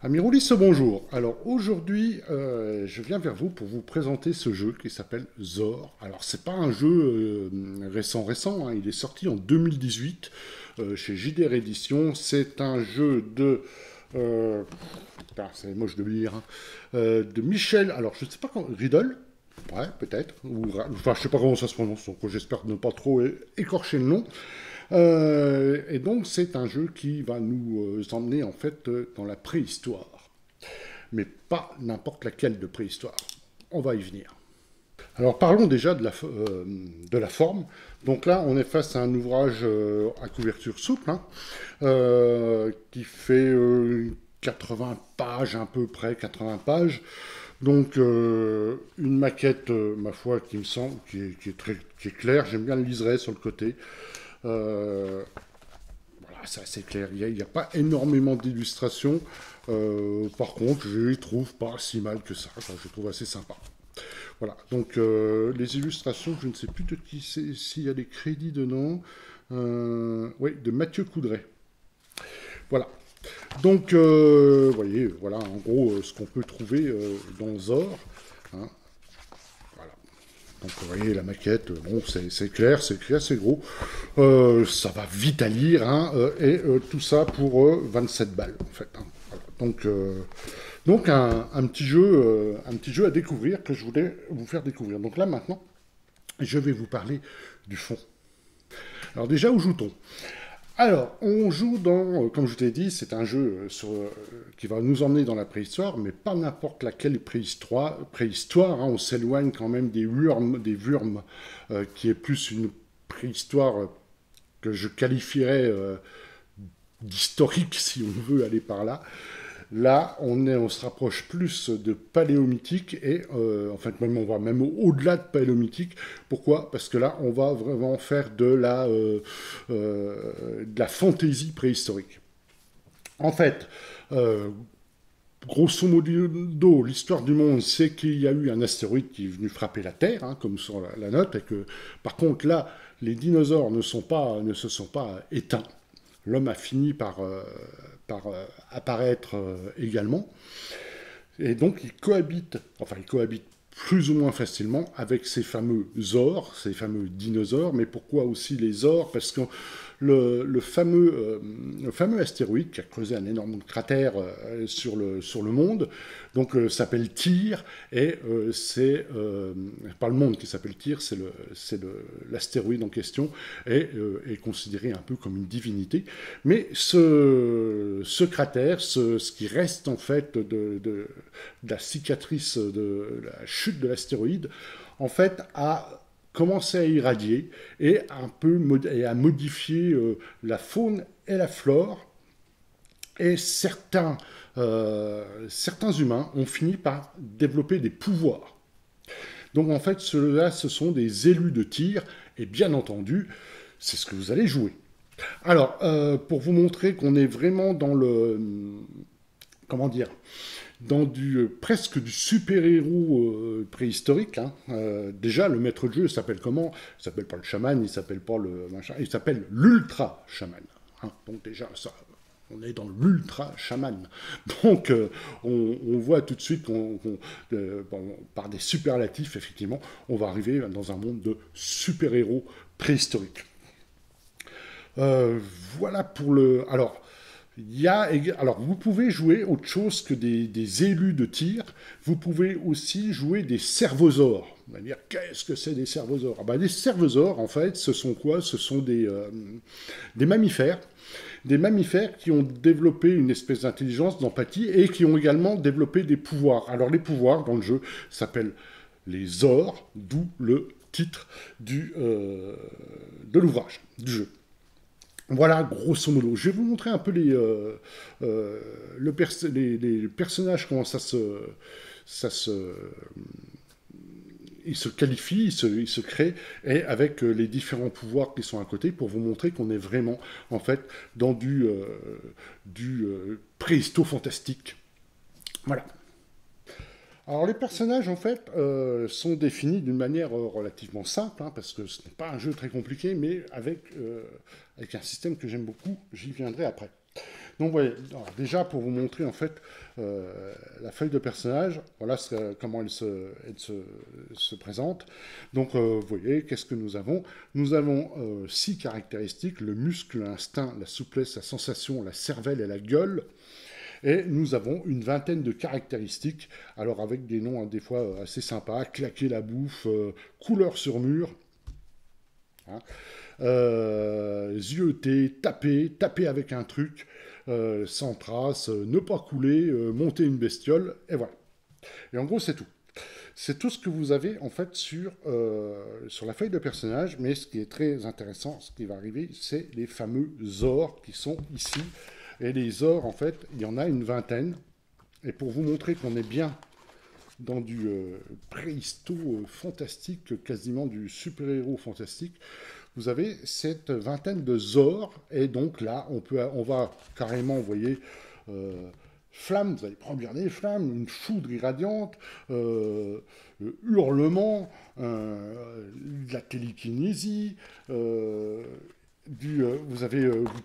Amis bonjour. Alors aujourd'hui, je viens vers vous pour vous présenter ce jeu qui s'appelle Zor. Alors c'est pas un jeu récent, hein. Il est sorti en 2018 chez JDR Éditions. C'est un jeu de... c'est moche de le lire, hein, de Michel, alors je ne sais pas quand, Riddle, ouais peut-être, enfin je sais pas comment ça se prononce, donc j'espère ne pas trop écorcher le nom. Et donc c'est un jeu qui va nous emmener en fait dans la préhistoire. Mais pas n'importe laquelle de préhistoire. On va y venir. Alors parlons déjà de la forme. Donc là on est face à un ouvrage à couverture souple, hein, qui fait 80 pages à peu près, 80 pages. Donc une maquette, ma foi, qui me semble, qui est claire. J'aime bien le liseré sur le côté. Voilà, c'est assez clair. Il n'y a pas énormément d'illustrations. Par contre, je les trouve pas si mal que ça. Enfin, je les trouve assez sympa. Voilà. Donc, les illustrations, je ne sais plus de qui c'est, s'il y a des crédits dedans. Oui, de Mathieu Coudray. Voilà. Donc, vous voyez, voilà, en gros, ce qu'on peut trouver dans Zor. Hein. Voilà. Donc vous voyez la maquette, bon c'est clair, c'est gros, ça va vite à lire, hein, et tout ça pour 27 balles en fait. Hein. Voilà. Donc un petit jeu à découvrir que je voulais vous faire découvrir. Donc là maintenant, je vais vous parler du fond. Alors déjà, où joue-t-on? Alors, on joue dans, comme je t'ai dit, c'est un jeu qui va nous emmener dans la préhistoire, mais pas n'importe laquelle préhistoire, hein. On s'éloigne quand même des Wurm, qui est plus une préhistoire que je qualifierais d'historique, si on veut aller par là. Là, on se rapproche plus de paléolithique et en fait même on va même au-delà de paléolithique. Pourquoi? Parce que là, on va vraiment faire de la fantaisie préhistorique. En fait, grosso modo, l'histoire du monde, c'est qu'il y a eu un astéroïde qui est venu frapper la Terre, hein, comme sur la note, et que par contre là, les dinosaures ne se sont pas éteints. L'homme a fini par apparaître également. Et donc il cohabite plus ou moins facilement avec ces fameux ors, ces fameux dinosaures. Mais pourquoi aussi les ors? Parce que le fameux astéroïde qui a creusé un énorme cratère sur le monde, donc s'appelle Tyr, et c'est pas le monde qui s'appelle Tyr, c'est l'astéroïde en question, et est considéré un peu comme une divinité. Mais ce cratère, ce qui reste en fait de la cicatrice de la chute de l'astéroïde, en fait a commencé à irradier et à modifier la faune et la flore. Et certains humains ont fini par développer des pouvoirs. Donc en fait, ceux-là, ce sont des élus de tir, et bien entendu, c'est ce que vous allez jouer. Alors, pour vous montrer qu'on est vraiment dans le... Comment dire? Dans presque du super-héros préhistorique. Hein. Déjà, le maître de jeu s'appelle comment? Il s'appelle pas le chaman, il s'appelle pas le machin, il s'appelle l'ultra-chaman. Hein. Donc déjà, ça, on est dans l'ultra chaman. Donc on voit tout de suite par des superlatifs, effectivement, on va arriver dans un monde de super-héros préhistoriques. Voilà pour le... Alors, vous pouvez jouer autre chose que des élus de tir. Vous pouvez aussi jouer des cervosaures. On va dire, qu'est-ce que c'est des cervosaures? Des cervosaures, en fait, ce sont quoi? Ce sont des mammifères. Des mammifères qui ont développé une espèce d'intelligence, d'empathie, et qui ont également développé des pouvoirs. Alors, les pouvoirs, dans le jeu, s'appellent les ors, d'où le titre de l'ouvrage, du jeu. Voilà, grosso modo. Je vais vous montrer un peu les personnages, comment ils se qualifient, ils se créent, et avec les différents pouvoirs qui sont à côté, pour vous montrer qu'on est vraiment, en fait, dans du préhisto-fantastique. Voilà. Alors les personnages en fait sont définis d'une manière relativement simple, hein, parce que ce n'est pas un jeu très compliqué, mais avec un système que j'aime beaucoup, j'y viendrai après. Donc, voyez, alors, déjà, pour vous montrer, en fait, la feuille de personnage, voilà comment se présente. Donc, vous voyez, qu'est-ce que nous avons? Nous avons 6 caractéristiques, le muscle, l'instinct, la souplesse, la sensation, la cervelle et la gueule. Et nous avons une vingtaine de caractéristiques, alors avec des noms des fois assez sympas, claquer la bouffe, couleur sur mur, hein, zioter, taper avec un truc, sans trace, ne pas couler, monter une bestiole, et voilà. Et en gros, c'est tout. C'est tout ce que vous avez en fait sur la feuille de personnage, mais ce qui est très intéressant, ce qui va arriver, c'est les fameux ors qui sont ici. Et les ors, en fait, il y en a une vingtaine. Et pour vous montrer qu'on est bien dans du préhisto fantastique, quasiment du super-héros fantastique, vous avez cette vingtaine de ors. Et donc là, on va carrément, vous voyez, flammes, vous allez prendre bien des flammes, une foudre irradiante, hurlement, de la télékinésie, vous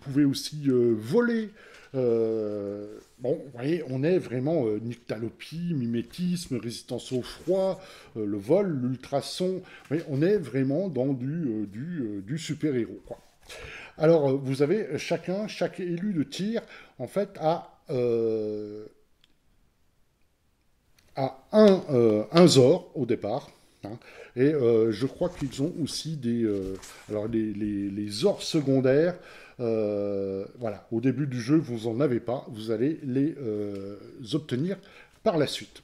pouvez aussi voler. Bon, vous voyez, on est vraiment nyctalopie, mimétisme, résistance au froid, le vol, l'ultrason. On est vraiment dans du super-héros, quoi. Alors, vous avez chaque élu de tir, en fait, a un Zor au départ. Hein, et je crois qu'ils ont aussi alors les Zors secondaires. Voilà, au début du jeu, vous n'en avez pas. Vous allez les obtenir par la suite.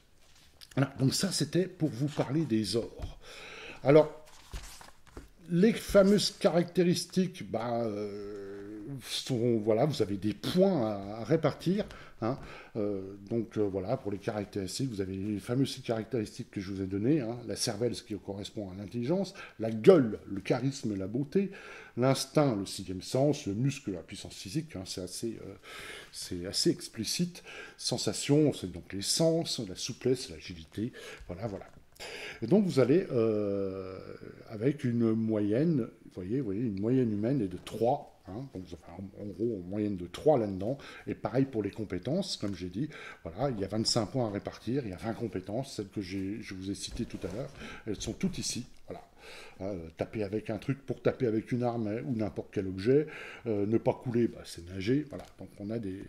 Voilà, donc ça, c'était pour vous parler des Zors. Alors, les fameuses caractéristiques, voilà, vous avez des points à répartir. Hein. Voilà, pour les caractéristiques, vous avez les fameuses 6 caractéristiques que je vous ai données. Hein. La cervelle, ce qui correspond à l'intelligence, la gueule, le charisme et la beauté, l'instinct, le 6e sens, le muscle, la puissance physique, hein, c'est assez explicite. Sensation, c'est donc les sens, la souplesse, l'agilité, voilà. Et donc vous allez avec une moyenne, vous voyez, une moyenne humaine est de 3. Hein, donc vous avez en gros une moyenne de 3 là-dedans. Et pareil pour les compétences, comme j'ai dit, voilà, il y a 25 points à répartir, il y a 20 compétences, celles que je vous ai citées tout à l'heure, elles sont toutes ici. Voilà. Taper avec un truc pour taper avec une arme ou n'importe quel objet, ne pas couler, c'est nager, voilà. Donc on a des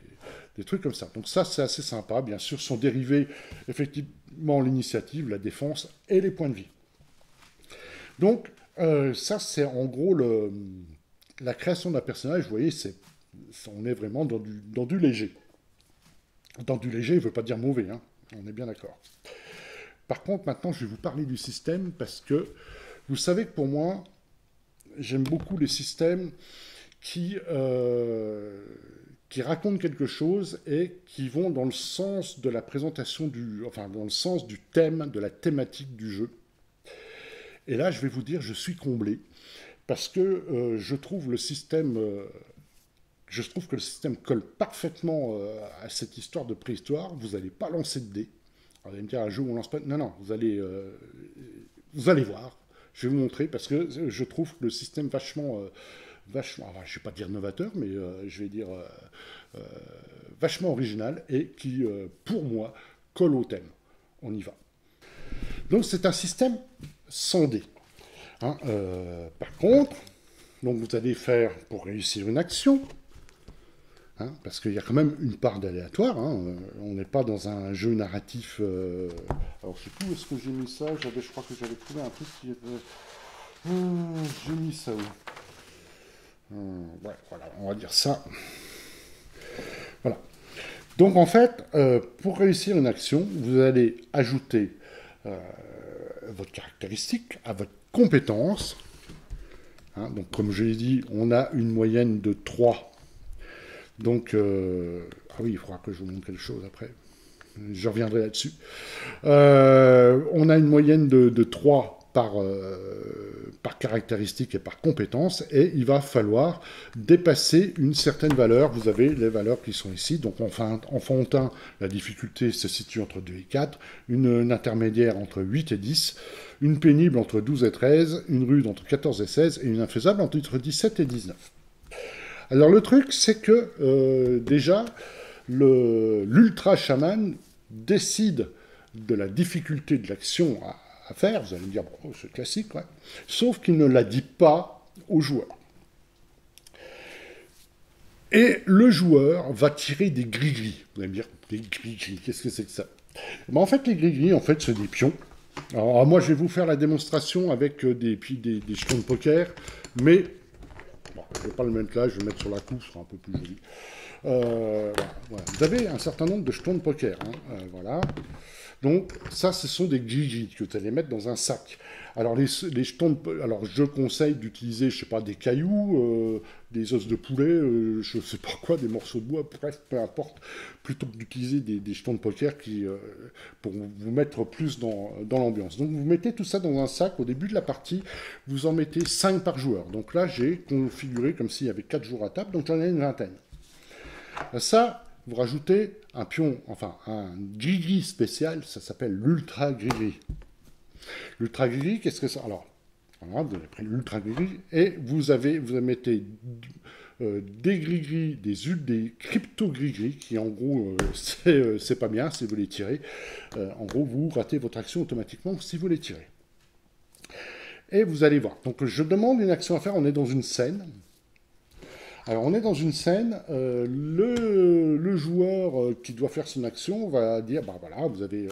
trucs comme ça. Donc ça, c'est assez sympa. Bien sûr, sont dérivés effectivement l'initiative, la défense et les points de vie. Donc ça, c'est en gros la création d'un personnage. Vous voyez, on est vraiment dans du léger. Dans du léger, il ne veut pas dire mauvais, hein. On est bien d'accord. Par contre, maintenant, je vais vous parler du système parce que vous savez que pour moi, j'aime beaucoup les systèmes qui racontent quelque chose et qui vont dans le sens de la présentation dans le sens du thème, de la thématique du jeu. Et là, je vais vous dire, je suis comblé parce que je trouve que le système colle parfaitement à cette histoire de préhistoire. Vous n'allez pas lancer de dés. Alors, vous allez me dire, un jeu où on lance pas... Non, vous allez voir. Je vais vous montrer parce que je trouve le système vachement, je ne vais pas dire novateur, mais je vais dire vachement original et qui, pour moi, colle au thème. On y va. Donc c'est un système sans dés. Hein, par contre, donc vous allez faire pour réussir une action. Hein, parce qu'il y a quand même une part d'aléatoire. Hein, on n'est pas dans un jeu narratif. Alors, je ne sais plus où est-ce que j'ai mis ça. Je crois que j'avais trouvé un truc qui était. J'ai mis ça où ouais, voilà, on va dire ça. Voilà. Donc, en fait, pour réussir une action, vous allez ajouter votre caractéristique à votre compétence. Hein, donc, comme je l'ai dit, on a une moyenne de 3. Donc, ah oui, il faudra que je vous montre quelque chose après. Je reviendrai là-dessus. On a une moyenne de 3 par caractéristique et par compétence, et il va falloir dépasser une certaine valeur. Vous avez les valeurs qui sont ici. Donc, en enfantin, la difficulté se situe entre 2 et 4, une intermédiaire entre 8 et 10, une pénible entre 12 et 13, une rude entre 14 et 16, et une infaisable entre 17 et 19. Alors le truc, c'est que déjà, l'ultra chaman décide de la difficulté de l'action à faire. Vous allez me dire, bon, c'est classique, ouais. Sauf qu'il ne la dit pas au joueur. Et le joueur va tirer des gris-gris. Vous allez me dire, des gris-gris, qu'est-ce que c'est que ça? Ben, en fait, les gris-gris, en fait, c'est des pions. Alors, moi, je vais vous faire la démonstration avec des jetons de poker, mais bon, je ne vais pas le mettre là, je vais le mettre sur la coupe, ce sera un peu plus joli. Voilà. Vous avez un certain nombre de jetons de poker. Hein, voilà. Donc, ça, ce sont des gigi que vous allez mettre dans un sac. Alors, les jetons alors, je conseille d'utiliser, je sais pas, des cailloux, des os de poulet, je sais pas quoi, des morceaux de bois, bref, peu importe, plutôt que d'utiliser des jetons de poker pour vous mettre plus dans l'ambiance. Donc, vous mettez tout ça dans un sac. Au début de la partie, vous en mettez 5 par joueur. Donc là, j'ai configuré comme s'il y avait 4 joueurs à table, donc j'en ai une vingtaine. Ça, vous rajoutez un pion, enfin un gris-gris spécial, ça s'appelle l'ultra gris-gris. L'ultra gris-gris, qu'est-ce que c'est? Alors, voilà, vous avez pris l'ultra gris-gris et vous mettez des gris-gris, des crypto gris-gris, qui en gros, c'est pas bien si vous les tirez. En gros, vous ratez votre action automatiquement si vous les tirez. Et vous allez voir. Donc, je demande une action à faire, on est dans une scène. Alors, on est dans une scène, le joueur qui doit faire son action va dire, bah voilà, vous avez,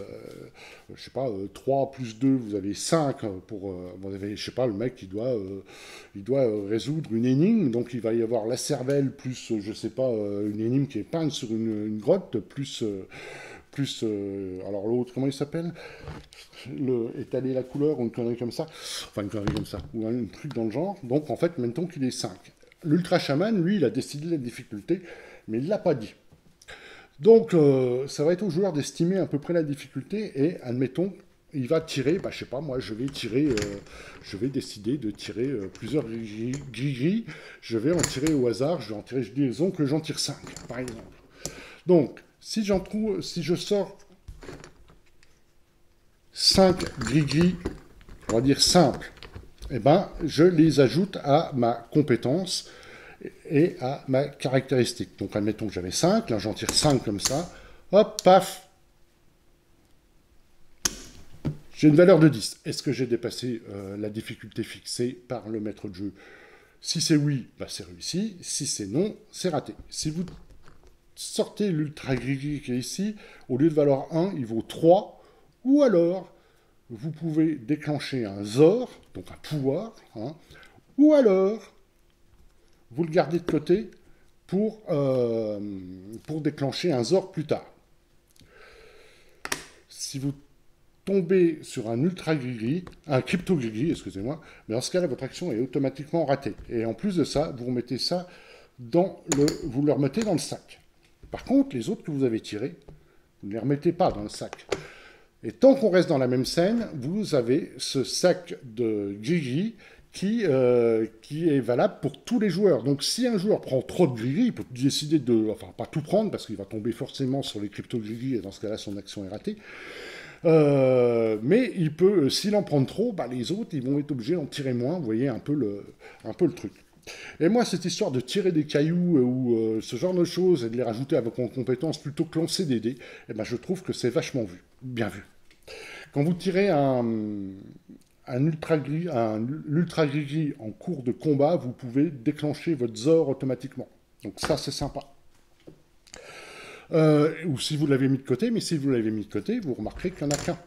je sais pas, 3 plus 2, vous avez 5 pour, vous avez, je sais pas, le mec il doit résoudre une énigme, donc il va y avoir la cervelle plus, je sais pas, une énigme qui est peinte sur une grotte, plus, alors l'autre, comment il s'appelle? Étaler la couleur ou une connerie comme ça, enfin une connerie comme ça, ou un truc dans le genre, donc en fait, mettons qu'il est 5. L'ultra chaman, lui, il a décidé la difficulté, mais il ne l'a pas dit. Donc, ça va être au joueur d'estimer à peu près la difficulté, et admettons, il va tirer, bah, je sais pas, moi, je vais décider de tirer plusieurs gris-gris, je vais en tirer au hasard, disons que j'en tire 5, par exemple. Donc, si je sors 5 gris-gris, on va dire simples, eh ben, je les ajoute à ma compétence et à ma caractéristique. Donc, admettons que j'avais 5, là j'en tire 5 comme ça, hop, paf, j'ai une valeur de 10. Est-ce que j'ai dépassé la difficulté fixée par le maître de jeu? Si c'est oui, bah, c'est réussi, si c'est non, c'est raté. Si vous sortez l'ultra gris qui est ici, au lieu de valeur 1, il vaut 3, ou alors vous pouvez déclencher un Zor, donc un pouvoir, hein, ou alors vous le gardez de côté pour déclencher un Zor plus tard. Si vous tombez sur un ultra gris-gris, un crypto gris-gris, excusez-moi, mais dans ce cas-là, votre action est automatiquement ratée. Et en plus de ça, vous remettez ça vous le remettez dans le sac. Par contre, les autres que vous avez tirés, vous ne les remettez pas dans le sac. Et tant qu'on reste dans la même scène, vous avez ce sac de gris-gris qui est valable pour tous les joueurs. Donc si un joueur prend trop de gris-gris, il peut décider enfin pas tout prendre, parce qu'il va tomber forcément sur les crypto gris-gris, et dans ce cas-là, son action est ratée. Mais il peut, s'il en prend trop, bah, les autres, ils vont être obligés d'en tirer moins. Vous voyez un peu le truc. Et moi, cette histoire de tirer des cailloux ou ce genre de choses et de les rajouter avec en compétence plutôt que lancer des dés, eh ben, je trouve que c'est vachement bien vu. Quand vous tirez un ultra gris en cours de combat, vous pouvez déclencher votre Zor automatiquement. Donc ça, c'est sympa. Ou si vous l'avez mis de côté, mais si vous l'avez mis de côté, vous remarquerez qu'il n'y en a qu'un.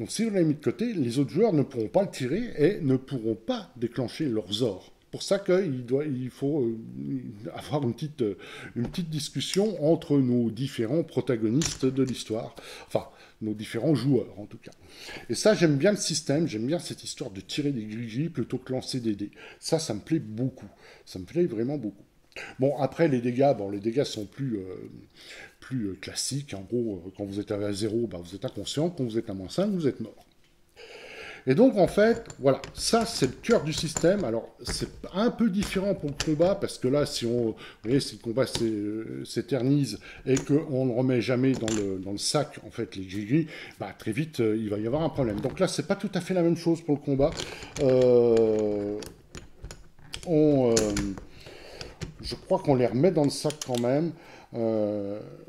Donc si vous l'avez mis de côté, les autres joueurs ne pourront pas le tirer et ne pourront pas déclencher leur Zor. C'est pour ça qu'il faut avoir une petite discussion entre nos différents protagonistes de l'histoire, enfin, nos différents joueurs en tout cas. Et ça, j'aime bien le système, j'aime bien cette histoire de tirer des gris plutôt que lancer des dés. Ça me plaît beaucoup, ça me plaît vraiment beaucoup. Bon, après, les dégâts sont plus classiques. En gros, quand vous êtes à 0, bah, vous êtes inconscient. Quand vous êtes à -5, vous êtes mort. Et donc, en fait, voilà, ça, c'est le cœur du système. Alors, c'est un peu différent pour le combat, parce que là, si le combat s'éternise et qu'on ne remet jamais dans le sac, en fait, les gris, bah, très vite, il va y avoir un problème. Donc là, c'est pas tout à fait la même chose pour le combat. je crois qu'on les remet dans le sac quand même.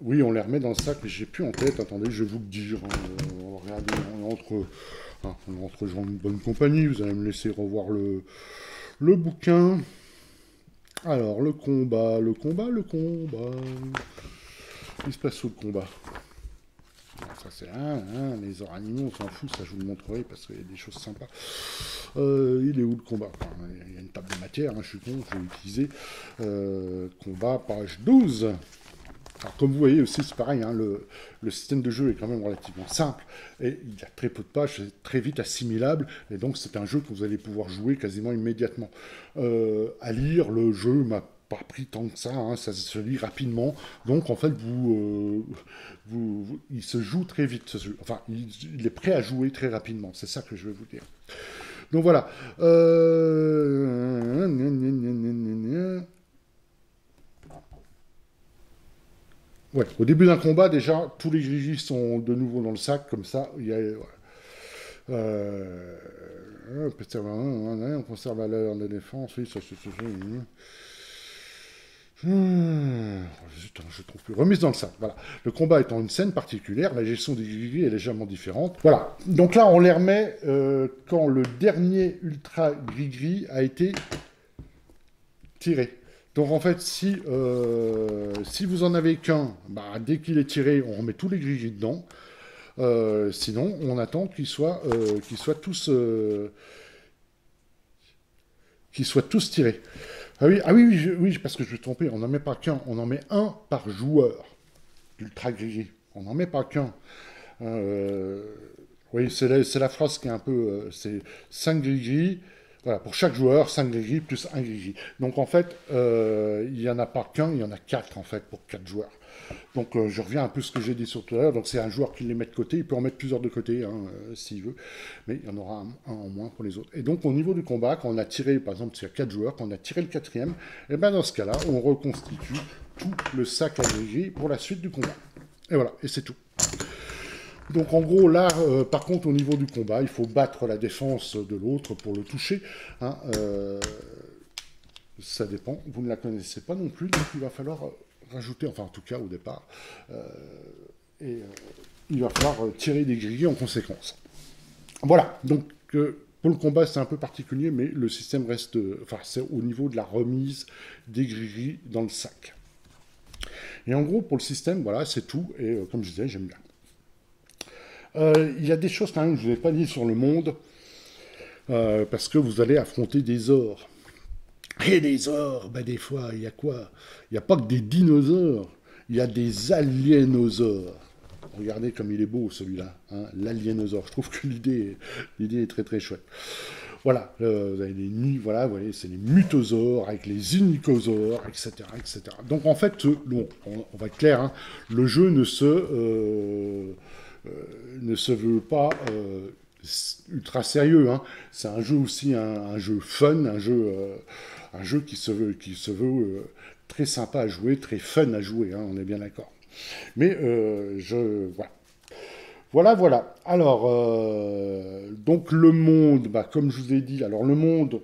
Oui, on les remet dans le sac, mais j'ai plus en tête. Attendez, je vais vous le dire. Regardez, on est entre gens de bonne compagnie. Vous allez me laisser revoir le bouquin. Alors, le combat. Il se passe où le combat? Ça c'est les ors animaux, on s'en fout, ça je vous le montrerai parce qu'il y a des choses sympas. Il est où le combat? Enfin, il y a une table de matière, je suis con, je vais l'utiliser. Combat, page 12. Alors comme vous voyez aussi, c'est pareil, le système de jeu est quand même relativement simple, et il y a très peu de pages, c'est très vite assimilable, et donc c'est un jeu que vous allez pouvoir jouer quasiment immédiatement. À lire, le jeu m'a pas pris tant que ça, ça se lit rapidement, donc en fait il se joue très vite, ce jeu. Enfin il est prêt à jouer très rapidement, c'est ça que je vais vous dire. Donc voilà. Ouais, au début d'un combat, déjà, tous les gris sont de nouveau dans le sac, comme ça, il y a... Ouais. On conserve la valeur de défense, oui, ça c'est... Je trouve plus. Remise dans le sac, voilà. Le combat étant une scène particulière, la gestion des gris est légèrement différente. Voilà. Donc là, on les remet quand le dernier ultra gris-gris a été tiré. Donc en fait, si vous en avez qu'un, dès qu'il est tiré, on remet tous les gris dedans. Sinon, on attend qu'ils soient tous tirés. Oui, parce que je vais tromper. On n'en met pas qu'un, on en met un par joueur d'ultra gris. On n'en met pas qu'un. Oui, c'est la phrase qui est un peu... c'est 5 gris. Voilà, pour chaque joueur, 5 gris plus 1 gris. Donc en fait, il n'y en a pas qu'un, il y en a 4 en fait pour 4 joueurs. Donc je reviens un peu à ce que j'ai dit sur tout à l'heure. Donc c'est un joueur qui les met de côté, il peut en mettre plusieurs de côté s'il veut, mais il y en aura un en moins pour les autres. Et donc au niveau du combat, quand on a tiré, par exemple, s'il y a 4 joueurs, quand on a tiré le quatrième, et bien dans ce cas-là, on reconstitue tout le sac à gris pour la suite du combat. Et voilà, et c'est tout. Donc en gros, là, par contre, au niveau du combat, il faut battre la défense de l'autre pour le toucher. Ça dépend. Vous ne la connaissez pas non plus, donc il va falloir rajouter, enfin en tout cas au départ, il va falloir tirer des grilles en conséquence. Voilà, donc pour le combat c'est un peu particulier, mais le système reste, c'est au niveau de la remise des grilles dans le sac. Et en gros, pour le système, voilà, c'est tout, et comme je disais, j'aime bien. Il y a des choses quand même que je ne vous ai pas dit sur le monde, parce que vous allez affronter des ors. Et les ors, des fois, il y a quoi? Il n'y a pas que des dinosaures, il y a des aliénosaures. Regardez comme il est beau celui-là, l'aliénosaure. Je trouve que l'idée est très très chouette. Voilà, vous avez vous voyez, c'est les mutosaures avec les unicosaures, etc., etc. Donc en fait, on va être clair, le jeu ne se veut pas ultra sérieux. C'est un jeu aussi, un jeu fun, un jeu qui se veut très sympa à jouer, très fun à jouer, on est bien d'accord. Mais voilà. Alors, donc le monde, comme je vous ai dit, alors le monde,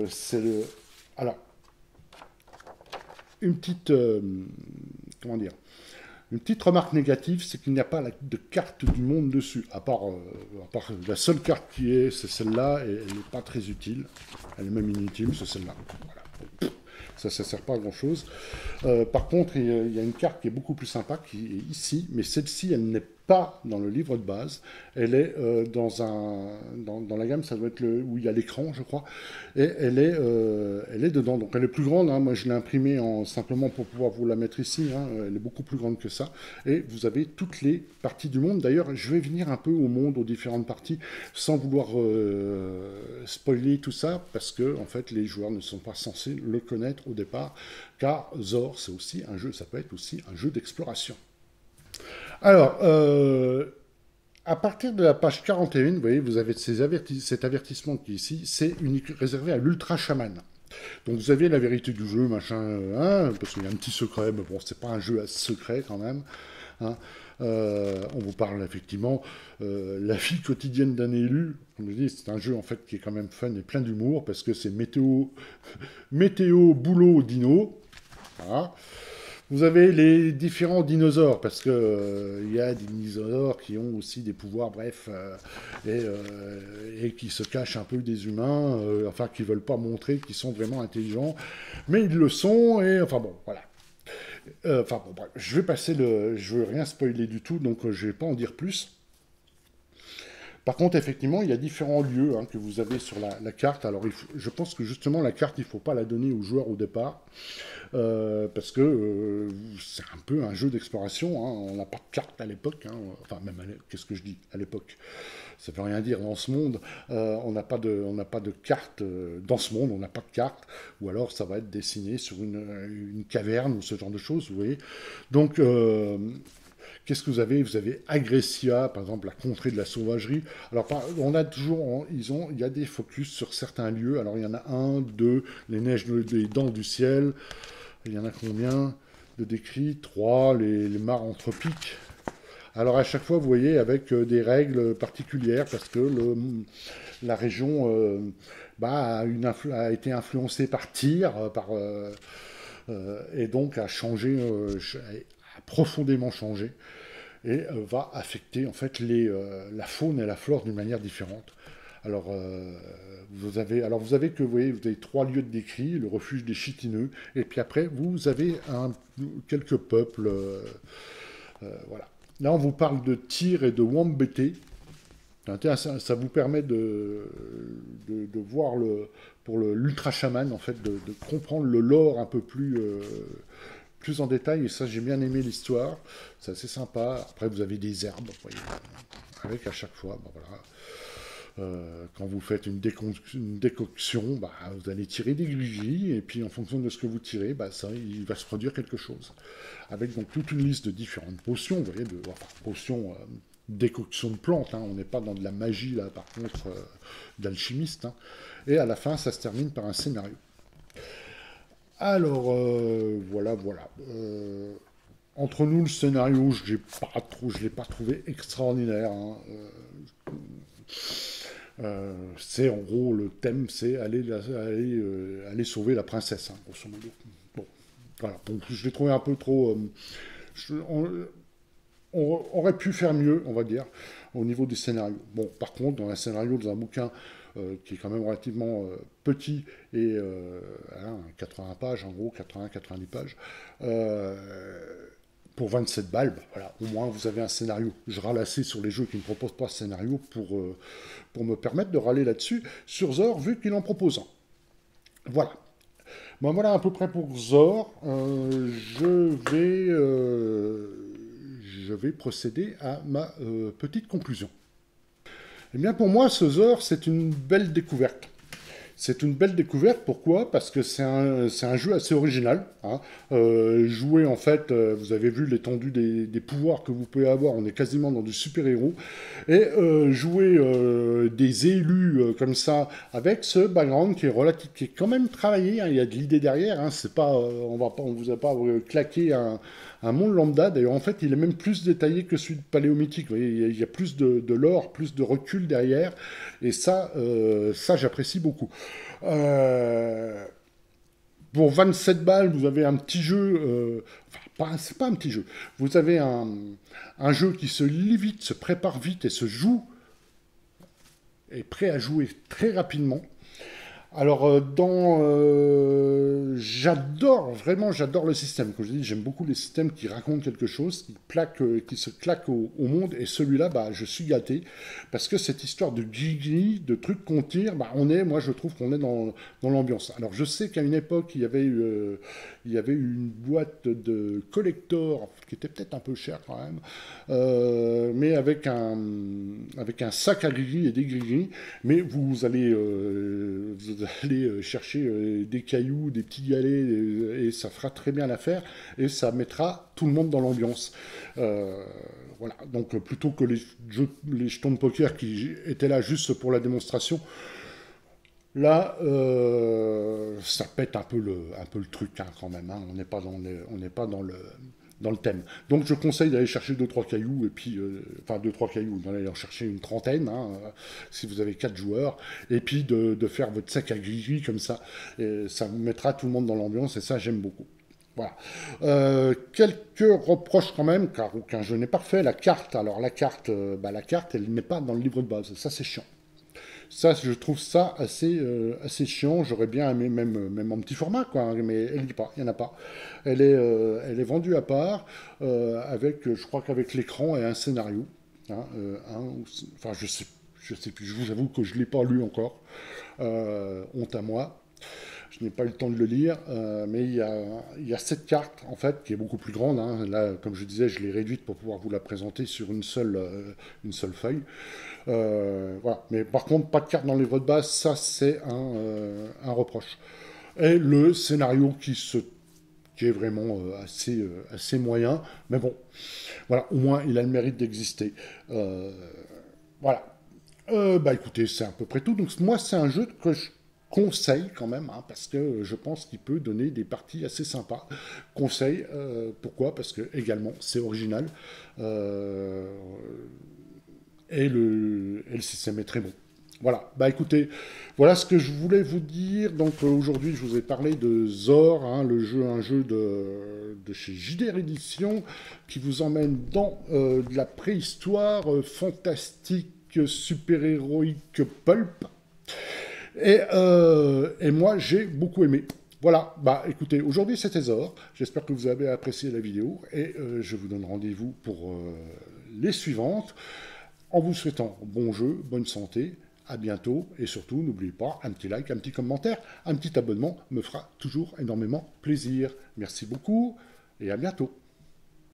c'est le... Alors, une petite... comment dire? Une petite remarque négative, c'est qu'il n'y a pas de carte du monde dessus. À part la seule carte qui est, c'est celle-là, et elle n'est pas très utile. Elle est même inutile, c'est celle-là. Voilà. Ça ne sert pas à grand-chose. Par contre, il y a une carte qui est beaucoup plus sympa, qui est ici, mais celle-ci, elle n'est pas dans le livre de base. Elle est dans la gamme, ça doit être où il y a l'écran, je crois, et elle est dedans. Donc elle est plus grande, moi je l'ai imprimée simplement pour pouvoir vous la mettre ici, elle est beaucoup plus grande que ça, et vous avez toutes les parties du monde. D'ailleurs, je vais venir un peu au monde, aux différentes parties, sans vouloir spoiler tout ça, parce que en fait les joueurs ne sont pas censés le connaître au départ, car Zor, c'est aussi un jeu, ça peut être aussi un jeu d'exploration. Alors, à partir de la page 41, vous voyez, vous avez cet avertissement qui est ici, c'est réservé à l'ultra chaman. Donc vous avez la vérité du jeu, machin, parce qu'il y a un petit secret, mais bon, c'est pas un jeu à secret quand même. On vous parle effectivement la vie quotidienne d'un élu. Comme je dis, c'est un jeu en fait qui est quand même fun et plein d'humour, parce que c'est météo, boulot, dino. Voilà. Vous avez les différents dinosaures, parce que il y a des dinosaures qui ont aussi des pouvoirs, bref, et qui se cachent un peu des humains, enfin, qui veulent pas montrer qu'ils sont vraiment intelligents, mais ils le sont, et enfin bon, voilà. Enfin bon, bref, je veux rien spoiler du tout, donc je vais pas en dire plus. Par contre, effectivement, il y a différents lieux hein, que vous avez sur la carte. Alors, je pense que justement, la carte, il ne faut pas la donner aux joueurs au départ, parce que c'est un peu un jeu d'exploration. Hein. On n'a pas de carte à l'époque. Hein. Enfin, même, qu'est-ce que je dis à l'époque? Ça ne veut rien dire dans ce monde. On n'a pas de carte dans ce monde, on n'a pas de carte. Ou alors, ça va être dessiné sur une caverne ou ce genre de choses, vous voyez. Donc, qu'est-ce que vous avez? Vous avez Agressia, par exemple, la contrée de la sauvagerie. Alors, on a toujours, il y a des focus sur certains lieux. Alors, il y en a un, deux, les neiges des dents du ciel. Il y en a combien de décrits? Trois, les mares anthropiques. Alors, à chaque fois, vous voyez, avec des règles particulières, parce que la région a été influencée par Tyr, et donc a changé, a profondément changé et va affecter en fait la faune et la flore d'une manière différente. Alors, vous avez que vous voyez, vous avez trois lieux de décrit, le refuge des chitineux, et puis après vous avez quelques peuples, voilà. Là, on vous parle de Tyr et de Wambété. Ça vous permet de voir pour l'ultra chaman en fait, de comprendre le lore un peu plus en détail, et ça j'ai bien aimé l'histoire, c'est assez sympa. Après vous avez des herbes, vous voyez, avec à chaque fois, bon, voilà. Quand vous faites une décoction, bah, vous allez tirer des gris, et puis en fonction de ce que vous tirez, bah, il va se produire quelque chose. Avec donc toute une liste de différentes potions, vous voyez, enfin, potions, décoction de plantes, hein. On n'est pas dans de la magie là par contre, d'alchimiste, hein. Et à la fin ça se termine par un scénario. Alors, voilà. Entre nous, le scénario, je ne l'ai pas trouvé extraordinaire. Hein. C'est en gros, le thème, c'est aller sauver la princesse, hein, grosso modo. Bon, voilà. Donc, je l'ai trouvé un peu trop. On aurait pu faire mieux, on va dire, au niveau du scénario. Bon, par contre, dans un scénario, dans un bouquin qui est quand même relativement petit et 80 pages, en gros, 80-90 pages, pour 27 balles, bah, voilà, au moins vous avez un scénario. Je râle assez sur les jeux qui ne proposent pas de scénario pour me permettre de râler là-dessus sur Zor, vu qu'il en propose un. Voilà. Bon, voilà à peu près pour Zor. Je vais procéder à ma petite conclusion. Eh bien, pour moi, ce Zor, c'est une belle découverte. C'est une belle découverte, pourquoi? Parce que c'est un jeu assez original. Hein. Jouer, en fait, vous avez vu l'étendue des pouvoirs que vous pouvez avoir, on est quasiment dans du super-héros. Et jouer des élus comme ça, avec ce background qui est quand même travaillé, hein. Il y a de l'idée derrière, hein. C'est pas, on vous a pas claqué un monde lambda. D'ailleurs, en fait, il est même plus détaillé que celui de Paléomythique. Vous voyez, il y a plus de lore, plus de recul derrière. Et ça j'apprécie beaucoup. Pour 27 balles, vous avez un petit jeu. Enfin, c'est pas un petit jeu. Vous avez un jeu qui se lit vite, se prépare vite et se joue. Est prêt à jouer très rapidement. Alors, j'adore le système. Comme je dis, j'aime beaucoup les systèmes qui racontent quelque chose, qui se claquent au monde. Et celui-là, bah, je suis gâté. Parce que cette histoire de gris, de trucs qu'on tire, bah, moi, je trouve qu'on est dans l'ambiance. Alors, je sais qu'à une époque, il y avait une boîte de collector qui était peut-être un peu chère quand même, mais avec un sac à gris et des gris. Mais vous allez chercher des cailloux, des petits galets, et ça fera très bien l'affaire, et ça mettra tout le monde dans l'ambiance. Voilà, donc plutôt que les jetons de poker qui étaient là juste pour la démonstration, là, ça pète un peu le truc, hein, quand même. Hein. On n'est pas dans le thème. Donc je conseille d'aller chercher 2-3 cailloux, et puis, enfin 2-3 cailloux, d'aller en chercher une trentaine, hein, si vous avez 4 joueurs, et puis de faire votre sac à gris comme ça, et ça mettra tout le monde dans l'ambiance, et ça j'aime beaucoup. Voilà. Quelques reproches quand même, car aucun jeu n'est parfait. La carte, alors la carte, elle n'est pas dans le livre de base. Ça, c'est chiant. Ça, je trouve ça assez chiant. J'aurais bien aimé même en petit format, quoi, hein, mais elle dit pas, il n'y en a pas. Elle est vendue à part, je crois qu'avec l'écran et un scénario. Hein, enfin, je sais plus. Je vous avoue que je l'ai pas lu encore. Honte à moi. Je n'ai pas eu le temps de le lire, mais il y a cette carte, en fait, qui est beaucoup plus grande. Hein. Là, comme je disais, je l'ai réduite pour pouvoir vous la présenter sur une seule feuille. Voilà. Mais par contre, pas de carte dans les votes de base, ça, c'est un reproche. Et le scénario qui est vraiment assez moyen, mais bon, voilà, au moins, il a le mérite d'exister. Voilà. Bah écoutez, c'est à peu près tout. Donc moi, c'est un jeu que je conseille quand même, hein, parce que je pense qu'il peut donner des parties assez sympas. Conseil, pourquoi? Parce que également, c'est original. Euh, et le système est très bon. Voilà, bah écoutez, voilà ce que je voulais vous dire. Donc aujourd'hui, je vous ai parlé de Zor, hein, un jeu de chez JDR Édition, qui vous emmène dans de la préhistoire fantastique, super-héroïque pulp. Et moi, j'ai beaucoup aimé. Voilà, bah écoutez, aujourd'hui c'était Zor. J'espère que vous avez apprécié la vidéo et je vous donne rendez-vous pour les suivantes. En vous souhaitant bon jeu, bonne santé, à bientôt et surtout n'oubliez pas un petit like, un petit commentaire, un petit abonnement me fera toujours énormément plaisir. Merci beaucoup et à bientôt.